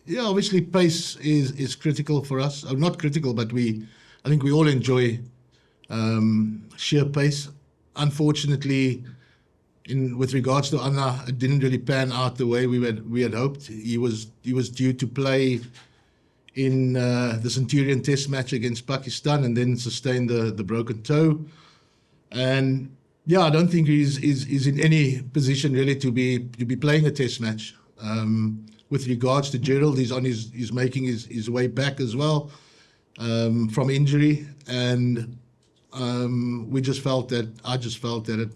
Yeah, obviously pace is critical for us. Not critical, but I think we all enjoy sheer pace. Unfortunately, with regards to Anna, it didn't really pan out the way we had hoped. He was due to play in the Centurion Test match against Pakistan and then sustained the broken toe. And yeah, I don't think he's in any position really to be playing a Test match. With regards to Gerald, he's making his way back as well from injury, and I just felt that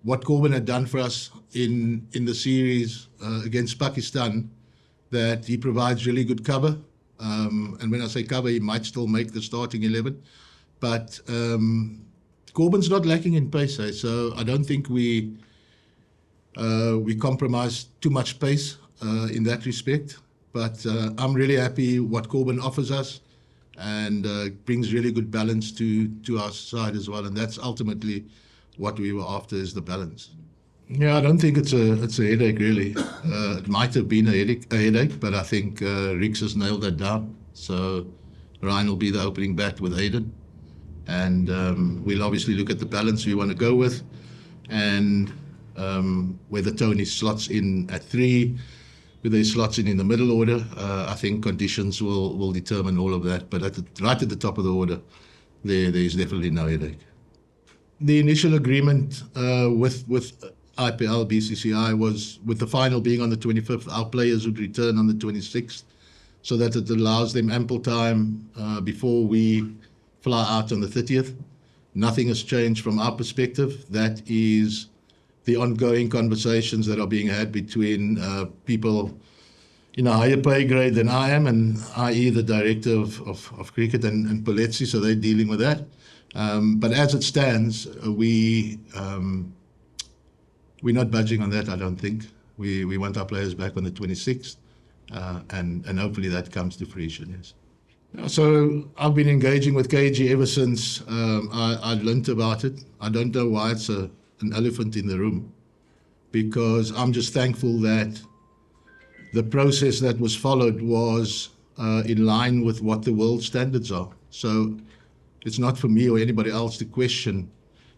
what Corbin had done for us in the series against Pakistan, that he provides really good cover. And when I say cover, he might still make the starting 11. But Corbin's not lacking in pace, so I don't think we compromise too much pace in that respect. But I'm really happy what Corbin offers us, and brings really good balance to our side as well. And that's ultimately what we were after, is the balance. Yeah, I don't think it's a headache really. It might have been a headache, but I think Rix has nailed that down. So Ryan will be the opening bat with Aiden, and we'll obviously look at the balance we want to go with, and whether Tony slots in at 3, whether he slots in the middle order. I think conditions will determine all of that. But right at the top of the order, there is definitely no headache. The initial agreement with IPL, BCCI was, with the final being on the 25th, our players would return on the 26th, so that it allows them ample time before we fly out on the 30th. Nothing has changed from our perspective. That is the ongoing conversations that are being had between people in a higher pay grade than I am, and i.e. the director of cricket and Poletsi, so they're dealing with that. But as it stands, we're not budging on that, I don't think. We want our players back on the 26th, and hopefully that comes to fruition, yes. So I've been engaging with KG ever since I learnt about it. I don't know why it's an elephant in the room, because I'm just thankful that the process that was followed was in line with what the world standards are. So it's not for me or anybody else to question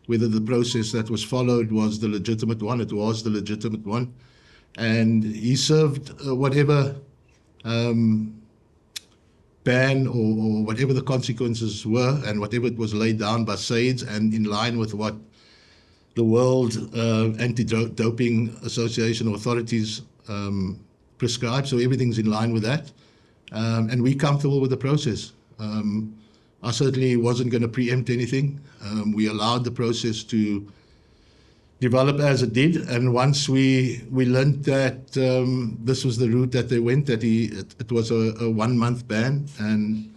whether the process that was followed was the legitimate one. It was the legitimate one. And he served whatever ban or whatever the consequences were, and whatever it was laid down by SAIDS and in line with what the World Anti-Doping Association authorities prescribed. So everything's in line with that. And we're comfortable with the process. I certainly wasn't going to preempt anything. We allowed the process to develop as it did, and once we learned that this was the route that they went, that it was a 1-month ban, and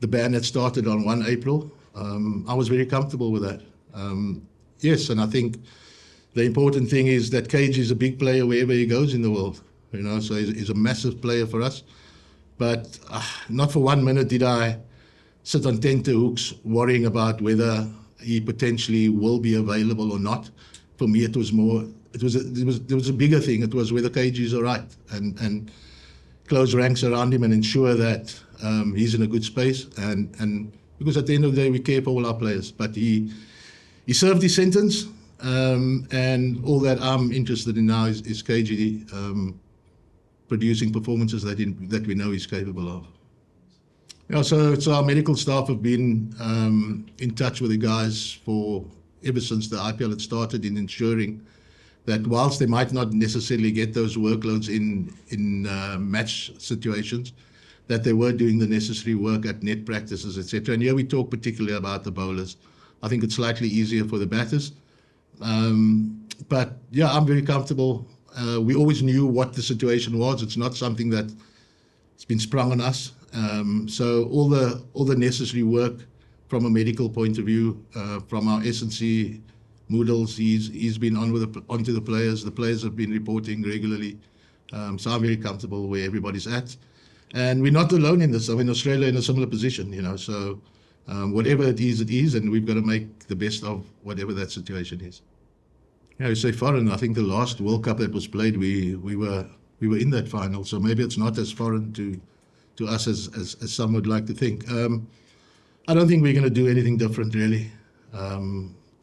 the ban had started on 1 April, I was very comfortable with that. Yes, and I think the important thing is that Cage is a big player wherever he goes in the world, so he's a massive player for us. But not for 1 minute did I sit on tenterhooks worrying about whether he potentially will be available or not. For me, it was more, there was a bigger thing. It was whether KG is all right, and close ranks around him and ensure that he's in a good space. And because at the end of the day, we care for all our players. But he served his sentence, and all that I'm interested in now is KG producing performances that we know he's capable of. Yeah, so our medical staff have been in touch with the guys ever since the IPL had started, in ensuring that whilst they might not necessarily get those workloads in match situations, that they were doing the necessary work at net practices, etc. And here we talk particularly about the bowlers. I think it's slightly easier for the batters. But yeah, I'm very comfortable. We always knew what the situation was. It's not something that's been sprung on us. So all the necessary work from a medical point of view, from our S&C Moodles, he's been onto the players. The players have been reporting regularly. So I'm very comfortable where everybody's at. And we're not alone in this. I mean, Australia in a similar position, so whatever it is, and we've got to make the best of whatever that situation is. You say foreign, I think the last World Cup that was played, we were we were in that final. So maybe it's not as foreign to us as some would like to think. I don't think we're going to do anything different, really.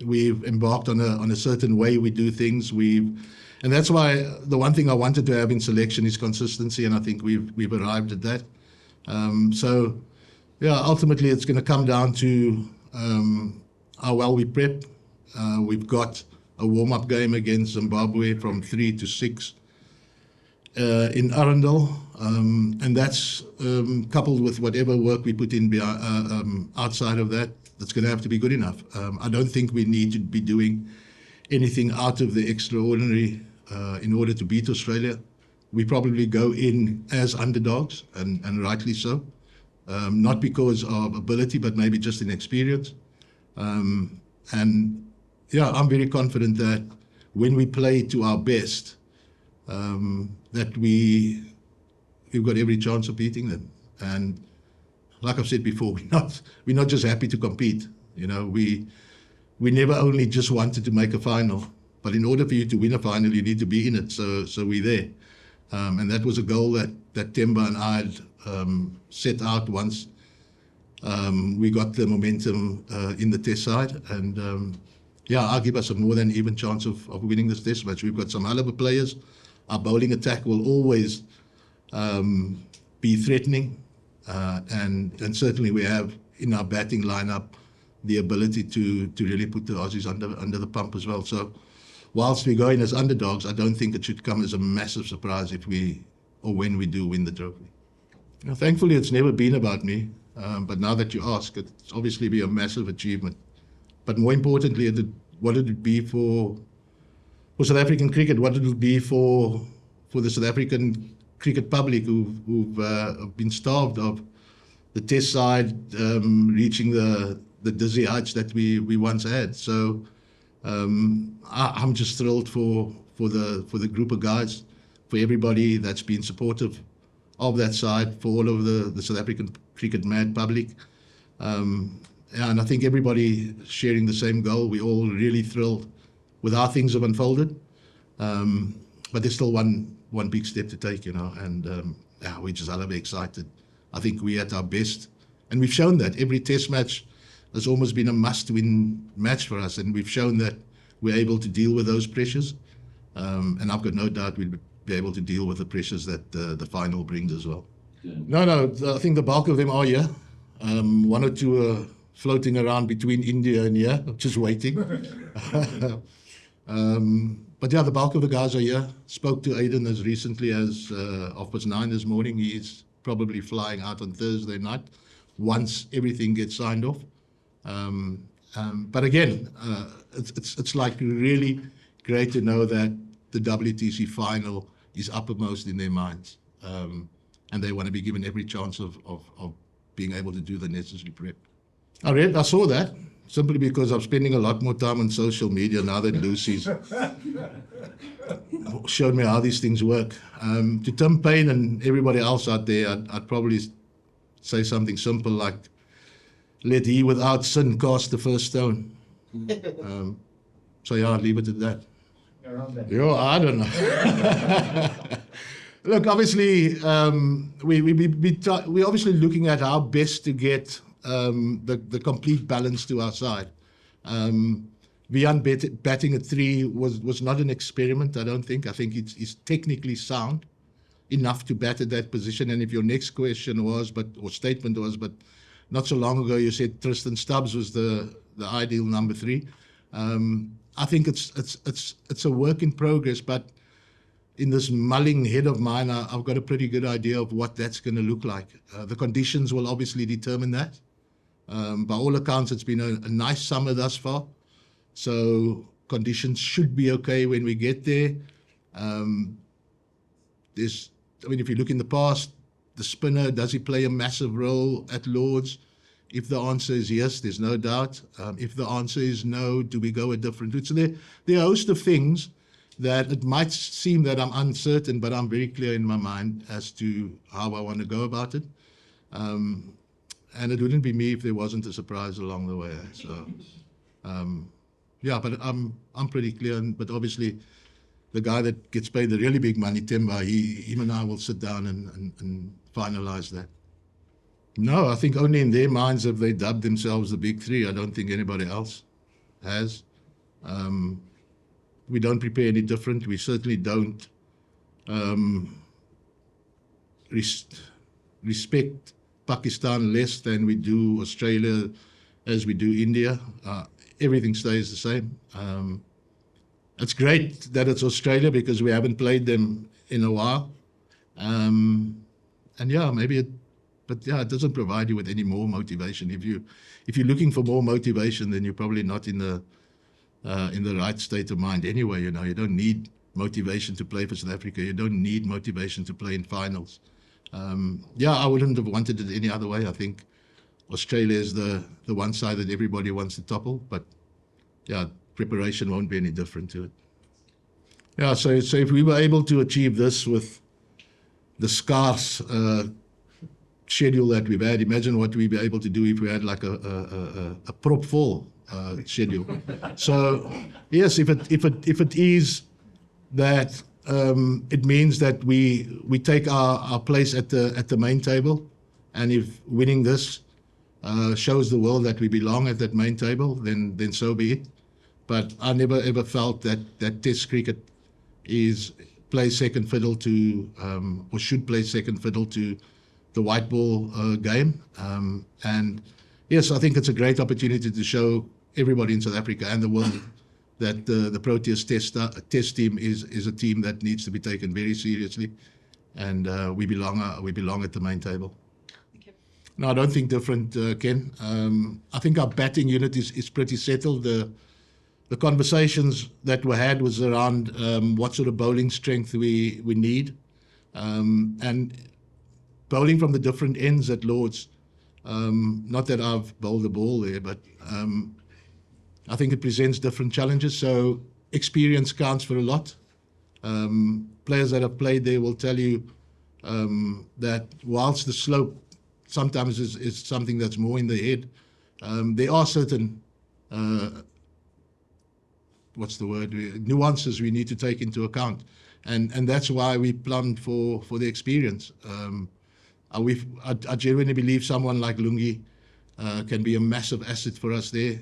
We've embarked on a certain way we do things. And that's why the one thing I wanted to have in selection is consistency, and I think we've arrived at that. So, yeah, ultimately it's going to come down to how well we prep. We've got a warm-up game against Zimbabwe from 3 to 6 in Arundel, and that's coupled with whatever work we put in outside of that. That's going to have to be good enough. I don't think we need to be doing anything out of the extraordinary in order to beat Australia. We probably go in as underdogs, and rightly so. Not because of ability, but maybe just in experience. And yeah, I'm very confident that when we play to our best, that we've got every chance of beating them. And like I've said before, we're not just happy to compete. You know, we never only just wanted to make a final, but in order for you to win a final, you need to be in it. So we're there, and that was a goal that Temba and I had set out once we got the momentum in the test side. And yeah, I'll give us a more than even chance of winning this test match. We've got some hell of a players. Our bowling attack will always be threatening. And certainly we have in our batting lineup the ability to really put the Aussies under the pump as well. So whilst we go in as underdogs, I don't think it should come as a massive surprise if when we do win the trophy. Now, thankfully, it's never been about me, but now that you ask, it's obviously be a massive achievement. But more importantly, what did it be for South African cricket? What did it be for the South African cricket public who've been starved of the test side reaching the dizzy heights that we once had. So I'm just thrilled for the group of guys, for everybody that's been supportive of that side, for all of the South African cricket mad public. And I think everybody sharing the same goal. We're all really thrilled with how things have unfolded. But there's still one big step to take, you know, and we're just hell of excited. I think we're at our best, and we've shown that. Every test match has almost been a must-win match for us, and we've shown that we're able to deal with those pressures, and I've got no doubt we'll be able to deal with the pressures that the final brings as well. Yeah. No, I think the bulk of them are here. One or two are floating around between India and here, just waiting. But yeah, the bulk of the guys are here. Spoke to Aiden as recently as 9:30 this morning. He's probably flying out on Thursday night once everything gets signed off. But again, it's like really great to know that the WTC final is uppermost in their minds, and they want to be given every chance of being able to do the necessary prep. I saw that. Simply because I'm spending a lot more time on social media now that Lucy's showed me how these things work. To Tim Payne and everybody else out there, I'd probably say something simple like, let he without sin cast the first stone. So yeah, I'll leave it at that. I don't know. Look, obviously, we're obviously looking at how best to get the complete balance to our side. Vian batting at 3 was not an experiment, I don't think. I think it's technically sound enough to bat at that position. And if your next question was, or statement was, but not so long ago you said Tristan Stubbs was the ideal number 3. I think it's a work in progress, but in this mulling head of mine, I've got a pretty good idea of what that's going to look like. The conditions will obviously determine that. By all accounts, it's been a nice summer thus far. So conditions should be okay when we get there. If you look in the past, the spinner, does he play a massive role at Lords? If the answer is yes, there's no doubt. If the answer is no, do we go a different route? So there are a host of things that it might seem that I'm uncertain, but I'm very clear in my mind as to how I want to go about it. And it wouldn't be me if there wasn't a surprise along the way. So, yeah, but I'm pretty clear. But obviously, the guy that gets paid the really big money, Temba, him and I will sit down and finalize that. No, I think only in their minds have they dubbed themselves the big three. I don't think anybody else has. We don't prepare any different. We certainly don't respect Pakistan less than we do Australia, as we do India. Everything stays the same. It's great that it's Australia because we haven't played them in a while. And yeah, but it doesn't provide you with any more motivation. If you're looking for more motivation, then you're probably not in the right state of mind anyway. You don't need motivation to play for South Africa. You don't need motivation to play in finals. I wouldn't have wanted it any other way. I think Australia is the one side that everybody wants to topple, but preparation won't be any different to it. So if we were able to achieve this with the scarce schedule that we've had, imagine what we'd be able to do if we had like a prop full schedule. So yes, if it is that it means that we take our place at the main table, and if winning this shows the world that we belong at that main table, then so be it. But I never ever felt that Test cricket plays second fiddle to or should play second fiddle to the white ball game. And yes, I think it's a great opportunity to show everybody in South Africa and the world that the Proteas test team is a team that needs to be taken very seriously, and we belong at the main table. No, I don't think different, Ken. I think our batting unit is pretty settled. The conversations that were had was around what sort of bowling strength we need, and bowling from the different ends at Lords. Not that I've bowled the ball there, but I think it presents different challenges. So experience counts for a lot. Players that have played there will tell you that whilst the slope sometimes is something that's more in the head, there are certain nuances we need to take into account, and that's why we plumbed for the experience. I genuinely believe someone like Lungi can be a massive asset for us there.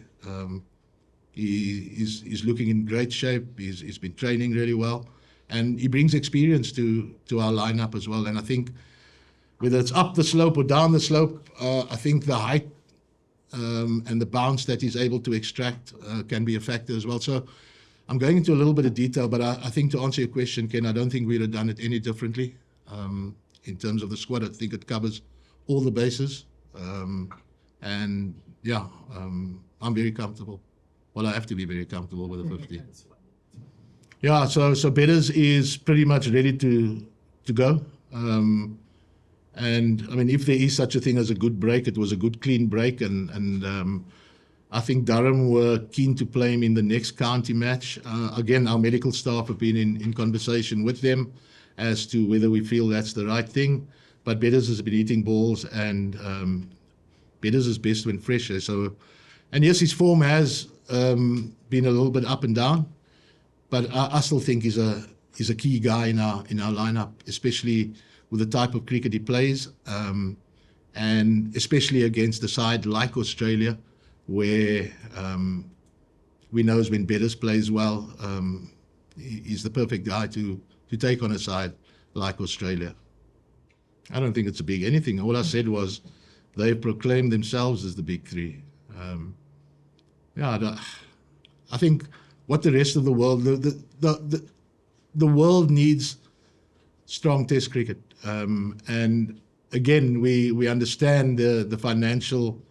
He's looking in great shape. He's been training really well, and he brings experience to our lineup as well. And I think whether it's up the slope or down the slope, I think the height and the bounce that he's able to extract can be a factor as well. So I'm going into a little bit of detail, but I think to answer your question, Ken, I don't think we'd have done it any differently. In terms of the squad, I think it covers all the bases. I'm very comfortable. Well, I have to be very comfortable with the 50. Yeah, so Bedders is pretty much ready to go. And I mean, if there is such a thing as a good break, it was a good clean break, and I think Durham were keen to play him in the next county match. Again, our medical staff have been in conversation with them as to whether we feel that's the right thing. But Bedders has been eating balls, and Bedders is best when fresh. So, and yes, his form has been a little bit up and down, but I still think he's a key guy in our lineup, especially with the type of cricket he plays, and especially against a side like Australia, where we know when Bedders plays well, he's the perfect guy to take on a side like Australia. I don't think it's a big anything. All I said was they proclaim themselves as the big three. I think what the rest of the world, the world needs strong Test cricket. And again, we understand the financial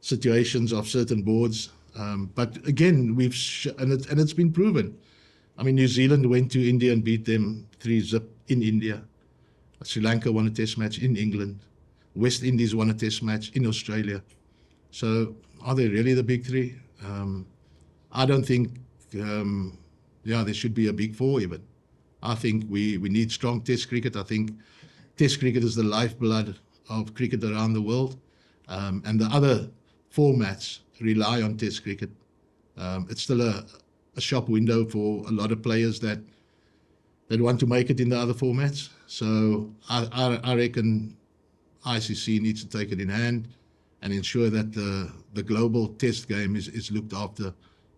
situations of certain boards, but again, and it's been proven. I mean, New Zealand went to India and beat them 3-0 in India. Sri Lanka won a Test match in England. West Indies won a Test match in Australia. So, are they really the big three? I don't think. There should be a big four even. I think we need strong Test cricket. I think Test cricket is the lifeblood of cricket around the world, and the other formats rely on Test cricket. It's still a shop window for a lot of players that that want to make it in the other formats. So I reckon ICC needs to take it in hand and ensure that the global test game is looked after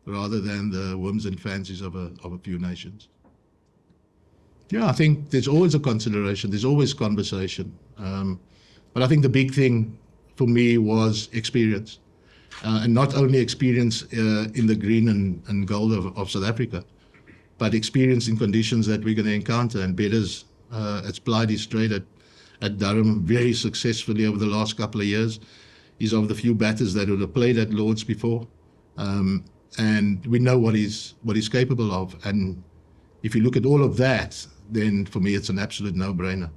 rather than the whims and fancies of a few nations. Yeah, I think there's always a consideration, there's always conversation. But I think the big thing for me was experience. And not only experience in the green and gold of South Africa, but experience in conditions that we're going to encounter. And Bedders has plied his trade at Durham very successfully over the last couple of years. He's of the few batters that would have played at Lords before. And we know what he's capable of. And if you look at all of that, then for me it's an absolute no-brainer.